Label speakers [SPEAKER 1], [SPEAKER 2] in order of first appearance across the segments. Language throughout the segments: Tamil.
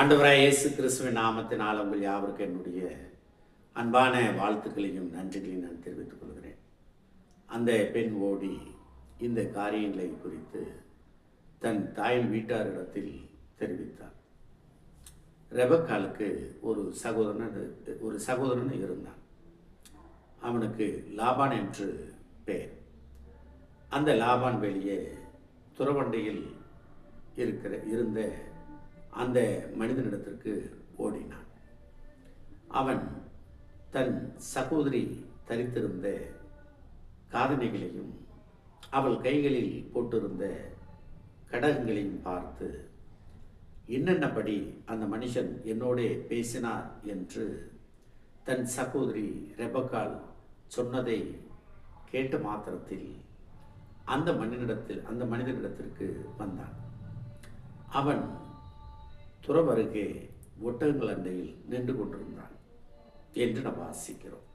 [SPEAKER 1] ஆண்டவராய் இயேசு கிறிஸ்துவின் நாமத்தினால் உங்கள் யாவருக்கும் என்னுடைய அன்பான வாழ்த்துக்களையும் நன்றிகளையும் நான் தெரிவித்துக் கொள்கிறேன். அந்த பெண் ஓடி இந்த காரியங்களை குறித்து தன் தாயின் வீட்டாரிடத்தில் தெரிவித்தார். ரெபக்காலுக்கு ஒரு சகோதரன் இருந்தான். அவனுக்கு லாபான் என்று பெயர். அந்த லாபான் வெளியே துறவண்டையில் இருந்த அந்த மனிதனிடத்திற்கு ஓடினான். அவன் தன் சகோதரி தரித்திருந்த காதணிகளையும் அவள் கைகளில் போட்டிருந்த கடகங்களையும் பார்த்து என்னென்னபடி அந்த மனுஷன் என்னோடே பேசினார் என்று தன் சகோதரி ரெபக்காள் சொன்னதை கேட்ட மாத்திரத்தில் அந்த மனிதனிடத்திற்கு வந்தான். அவன் துறவருகே ஒட்டகங்கள் அண்டையில் நின்று கொண்டிருந்தான் என்று நாம் வாசிக்கிறோம்.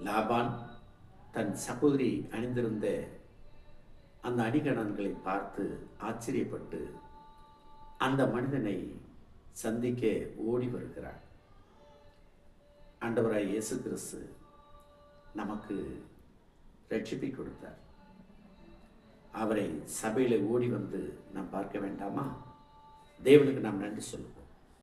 [SPEAKER 1] லாபான் தன் சகோதரி அணிந்திருந்த அந்த அணிகலன்களை பார்த்து ஆச்சரியப்பட்டு அந்த மனிதனை சந்திக்க ஓடி வருகிறார். ஆண்டவராய் இயேசு கிறிஸ்து நமக்கு ரட்சிப்பை கொடுத்தார். அவரை சபையில் ஓடி வந்து நாம் பார்க்க வேண்டாமா? தேவனுக்கு நாம் நன்றி சொல்லுவோம்.